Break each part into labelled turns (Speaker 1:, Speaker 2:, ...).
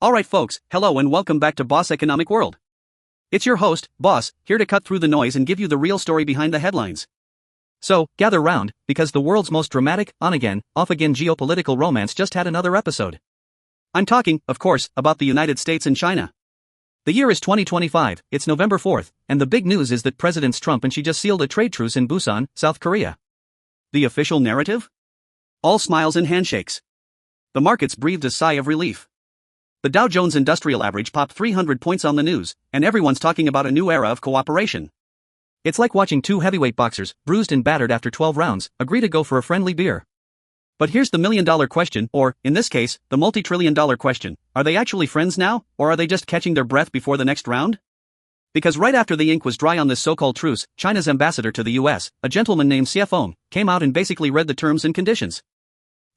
Speaker 1: Alright folks, hello and welcome back to Boss Economic World. It's your host, Boss, here to cut through the noise and give you the real story behind the headlines. So, gather round, because the world's most dramatic, on-again, off-again geopolitical romance just had another episode. I'm talking, of course, about the United States and China. The year is 2025, it's November 4th, and the big news is that Presidents Trump and Xi just sealed a trade truce in Busan, South Korea. The official narrative? All smiles and handshakes. The markets breathed a sigh of relief. The Dow Jones Industrial Average popped 300 points on the news, and everyone's talking about a new era of cooperation. It's like watching two heavyweight boxers, bruised and battered after 12 rounds, agree to go for a friendly beer. But here's the million-dollar question, or, in this case, the multi-trillion-dollar question: are they actually friends now, or are they just catching their breath before the next round? Because right after the ink was dry on this so-called truce, China's ambassador to the US, a gentleman named Soaring, came out and basically read the terms and conditions.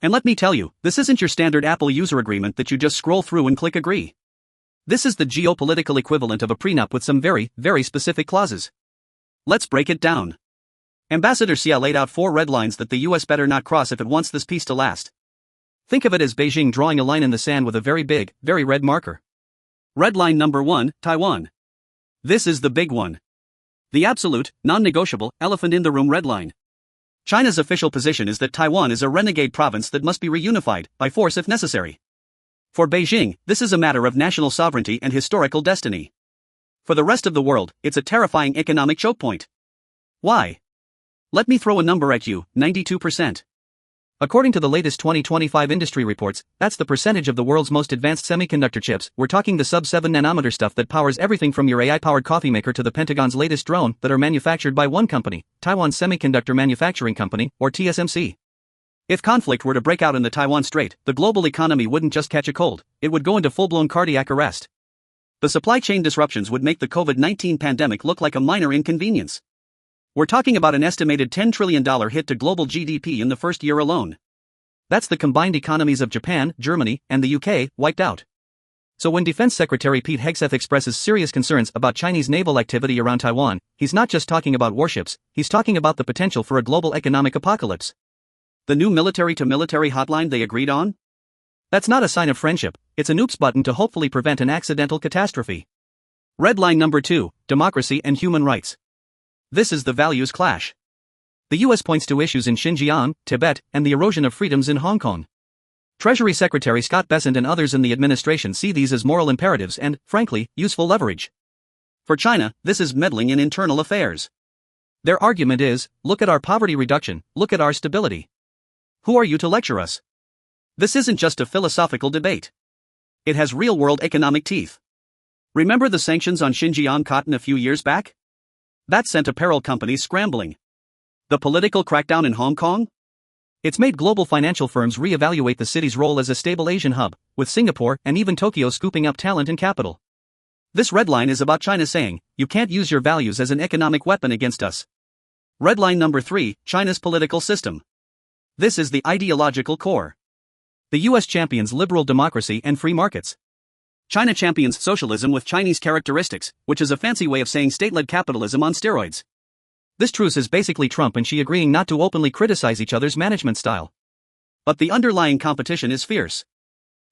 Speaker 1: And let me tell you, this isn't your standard Apple user agreement that you just scroll through and click agree. This is the geopolitical equivalent of a prenup with some very, very specific clauses. Let's break it down. Ambassador Xi laid out 4 red lines that the US better not cross if it wants this peace to last. Think of it as Beijing drawing a line in the sand with a very big, very red marker. Red line number 1, Taiwan. This is the big one. The absolute, non-negotiable, elephant in the room red line. China's official position is that Taiwan is a renegade province that must be reunified, by force if necessary. For Beijing, this is a matter of national sovereignty and historical destiny. For the rest of the world, it's a terrifying economic choke point. Why? Let me throw a number at you: 92%. According to the latest 2025 industry reports, that's the percentage of the world's most advanced semiconductor chips. We're talking the sub-7 nanometer stuff that powers everything from your AI-powered coffee maker to the Pentagon's latest drone, that are manufactured by one company, Taiwan Semiconductor Manufacturing Company, or TSMC. If conflict were to break out in the Taiwan Strait, the global economy wouldn't just catch a cold, it would go into full-blown cardiac arrest. The supply chain disruptions would make the COVID-19 pandemic look like a minor inconvenience. We're talking about an estimated $10 trillion hit to global GDP in the first year alone. That's the combined economies of Japan, Germany, and the UK, wiped out. So when Defense Secretary Pete Hegseth expresses serious concerns about Chinese naval activity around Taiwan, he's not just talking about warships, he's talking about the potential for a global economic apocalypse. The new military-to-military hotline they agreed on? That's not a sign of friendship, it's an oops button to hopefully prevent an accidental catastrophe. Red line number 2, democracy and human rights. This is the values clash. The US points to issues in Xinjiang, Tibet, and the erosion of freedoms in Hong Kong. Treasury Secretary Scott Bessent and others in the administration see these as moral imperatives and, frankly, useful leverage. For China, this is meddling in internal affairs. Their argument is, look at our poverty reduction, look at our stability. Who are you to lecture us? This isn't just a philosophical debate. It has real-world economic teeth. Remember the sanctions on Xinjiang cotton a few years back? That sent apparel companies scrambling. The political crackdown in Hong Kong? It's made global financial firms re-evaluate the city's role as a stable Asian hub, with Singapore and even Tokyo scooping up talent and capital. This red line is about China saying, you can't use your values as an economic weapon against us. Red line number 3, China's political system. This is the ideological core. The US champions liberal democracy and free markets. China champions socialism with Chinese characteristics, which is a fancy way of saying state-led capitalism on steroids. This truce is basically Trump and Xi agreeing not to openly criticize each other's management style. But the underlying competition is fierce.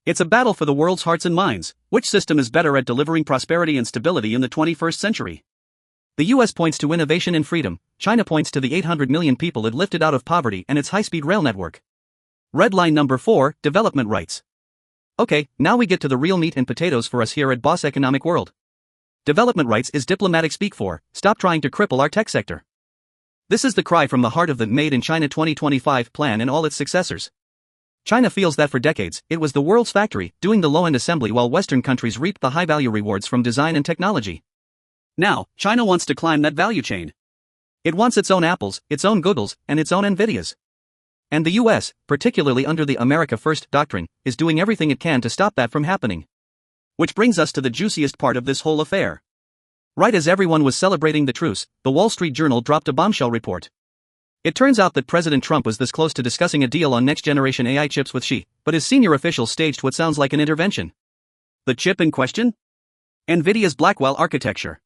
Speaker 1: It's a battle for the world's hearts and minds. Which system is better at delivering prosperity and stability in the 21st century? The US points to innovation and freedom, China points to the 800 million people it lifted out of poverty and its high-speed rail network. Red line number 4, development rights. Okay, now we get to the real meat and potatoes for us here at Boss Economic World. Development rights is diplomatic speak for, stop trying to cripple our tech sector. This is the cry from the heart of the Made in China 2025 plan and all its successors. China feels that for decades, it was the world's factory, doing the low-end assembly while Western countries reaped the high-value rewards from design and technology. Now, China wants to climb that value chain. It wants its own Apples, its own Googles, and its own Nvidias. And the US, particularly under the America First doctrine, is doing everything it can to stop that from happening. Which brings us to the juiciest part of this whole affair. Right as everyone was celebrating the truce, the Wall Street Journal dropped a bombshell report. It turns out that President Trump was this close to discussing a deal on next-generation AI chips with Xi, but his senior officials staged what sounds like an intervention. The chip in question? Nvidia's Blackwell architecture.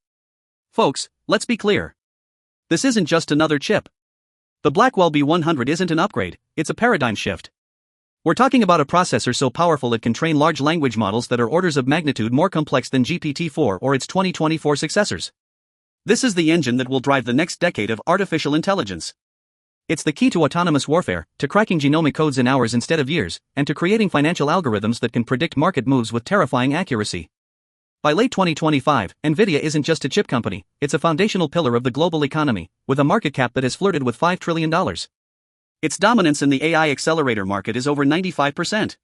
Speaker 1: Folks, let's be clear. This isn't just another chip. The Blackwell B100 isn't an upgrade, it's a paradigm shift. We're talking about a processor so powerful it can train large language models that are orders of magnitude more complex than GPT-4 or its 2024 successors. This is the engine that will drive the next decade of artificial intelligence. It's the key to autonomous warfare, to cracking genomic codes in hours instead of years, and to creating financial algorithms that can predict market moves with terrifying accuracy. By late 2025, Nvidia isn't just a chip company, it's a foundational pillar of the global economy, with a market cap that has flirted with $5 trillion. Its dominance in the AI accelerator market is over 95%.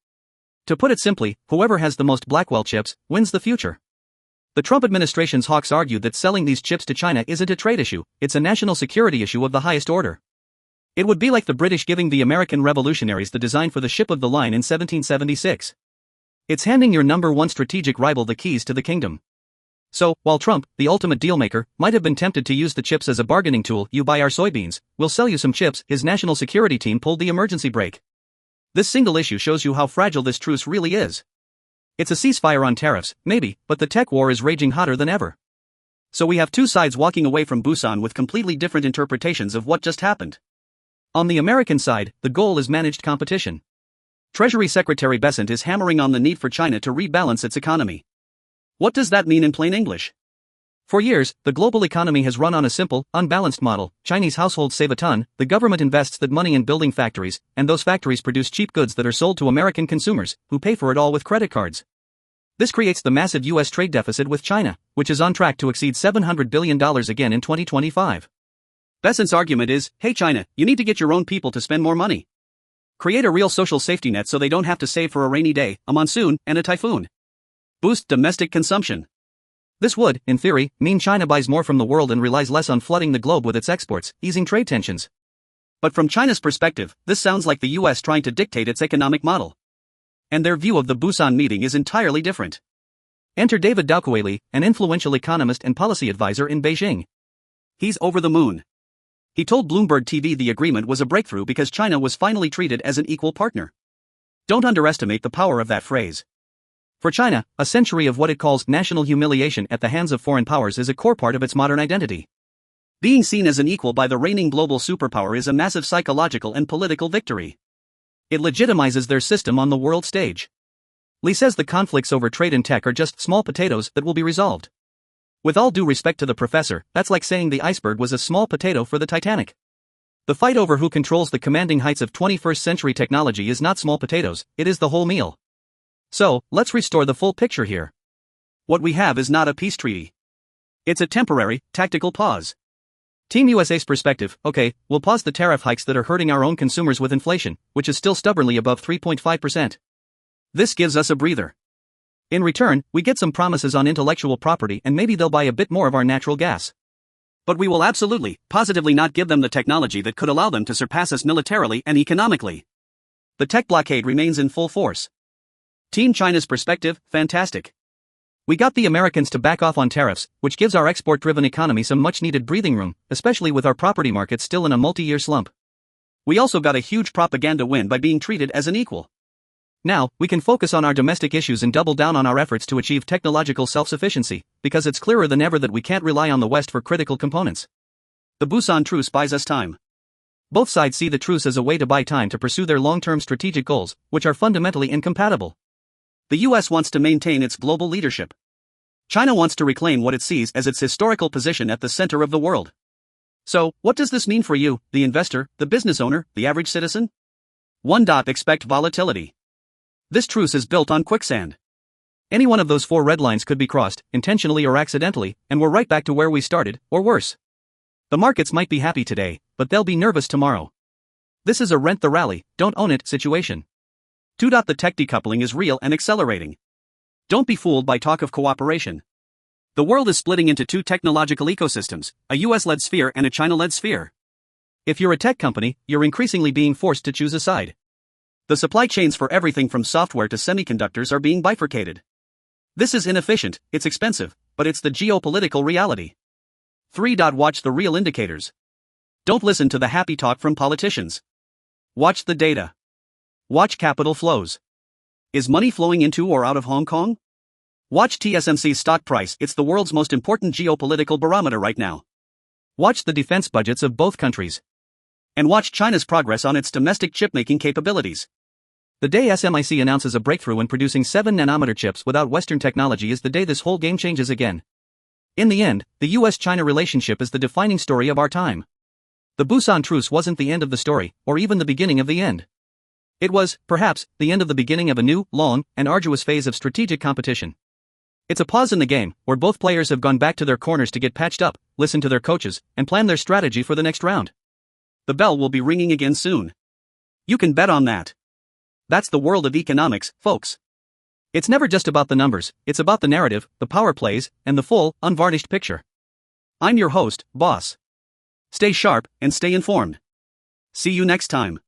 Speaker 1: To put it simply, whoever has the most Blackwell chips wins the future. The Trump administration's hawks argued that selling these chips to China isn't a trade issue, it's a national security issue of the highest order. It would be like the British giving the American revolutionaries the design for the ship of the line in 1776. It's handing your number one strategic rival the keys to the kingdom. So, while Trump, the ultimate dealmaker, might have been tempted to use the chips as a bargaining tool, you buy our soybeans, we'll sell you some chips, his national security team pulled the emergency brake. This single issue shows you how fragile this truce really is. It's a ceasefire on tariffs, maybe, but the tech war is raging hotter than ever. So we have two sides walking away from Busan with completely different interpretations of what just happened. On the American side, the goal is managed competition. Treasury Secretary Besant is hammering on the need for China to rebalance its economy. What does that mean in plain English? For years, the global economy has run on a simple, unbalanced model. Chinese households save a ton, the government invests that money in building factories, and those factories produce cheap goods that are sold to American consumers, who pay for it all with credit cards. This creates the massive U.S. trade deficit with China, which is on track to exceed $700 billion again in 2025. Besant's argument is, hey China, you need to get your own people to spend more money. Create a real social safety net so they don't have to save for a rainy day, a monsoon, and a typhoon. Boost domestic consumption. This would, in theory, mean China buys more from the world and relies less on flooding the globe with its exports, easing trade tensions. But from China's perspective, this sounds like the US trying to dictate its economic model. And their view of the Busan meeting is entirely different. Enter David Daukaweli, an influential economist and policy advisor in Beijing. He's over the moon. He told Bloomberg TV the agreement was a breakthrough because China was finally treated as an equal partner. Don't underestimate the power of that phrase. For China, a century of what it calls national humiliation at the hands of foreign powers is a core part of its modern identity. Being seen as an equal by the reigning global superpower is a massive psychological and political victory. It legitimizes their system on the world stage. Li says the conflicts over trade and tech are just small potatoes that will be resolved. With all due respect to the professor, that's like saying the iceberg was a small potato for the Titanic. The fight over who controls the commanding heights of 21st century technology is not small potatoes, it is the whole meal. So, let's restore the full picture here. What we have is not a peace treaty. It's a temporary, tactical pause. Team USA's perspective, okay, we'll pause the tariff hikes that are hurting our own consumers with inflation, which is still stubbornly above 3.5%. This gives us a breather. In return, we get some promises on intellectual property and maybe they'll buy a bit more of our natural gas. But we will absolutely, positively not give them the technology that could allow them to surpass us militarily and economically. The tech blockade remains in full force. Team China's perspective, fantastic. We got the Americans to back off on tariffs, which gives our export-driven economy some much-needed breathing room, especially with our property market still in a multi-year slump. We also got a huge propaganda win by being treated as an equal. Now, we can focus on our domestic issues and double down on our efforts to achieve technological self-sufficiency, because it's clearer than ever that we can't rely on the West for critical components. The Busan Truce buys us time. Both sides see the truce as a way to buy time to pursue their long-term strategic goals, which are fundamentally incompatible. The US wants to maintain its global leadership. China wants to reclaim what it sees as its historical position at the center of the world. So, what does this mean for you, the investor, the business owner, the average citizen? 1. Expect volatility. This truce is built on quicksand. Any one of those 4 red lines could be crossed, intentionally or accidentally, and we're right back to where we started, or worse. The markets might be happy today, but they'll be nervous tomorrow. This is a rent the rally, don't own it situation. 2. The tech decoupling is real and accelerating. Don't be fooled by talk of cooperation. The world is splitting into 2 technological ecosystems, a US-led sphere and a China-led sphere. If you're a tech company, you're increasingly being forced to choose a side. The supply chains for everything from software to semiconductors are being bifurcated. This is inefficient, it's expensive, but it's the geopolitical reality. 3. Watch the real indicators. Don't listen to the happy talk from politicians. Watch the data. Watch capital flows. Is money flowing into or out of Hong Kong? Watch TSMC's stock price, it's the world's most important geopolitical barometer right now. Watch the defense budgets of both countries. And watch China's progress on its domestic chip-making capabilities. The day SMIC announces a breakthrough in producing 7-nanometer chips without Western technology is the day this whole game changes again. In the end, the US-China relationship is the defining story of our time. The Busan Truce wasn't the end of the story, or even the beginning of the end. It was, perhaps, the end of the beginning of a new, long, and arduous phase of strategic competition. It's a pause in the game, where both players have gone back to their corners to get patched up, listen to their coaches, and plan their strategy for the next round. The bell will be ringing again soon. You can bet on that. That's the world of economics, folks. It's never just about the numbers, it's about the narrative, the power plays, and the full, unvarnished picture. I'm your host, Boss. Stay sharp and stay informed. See you next time.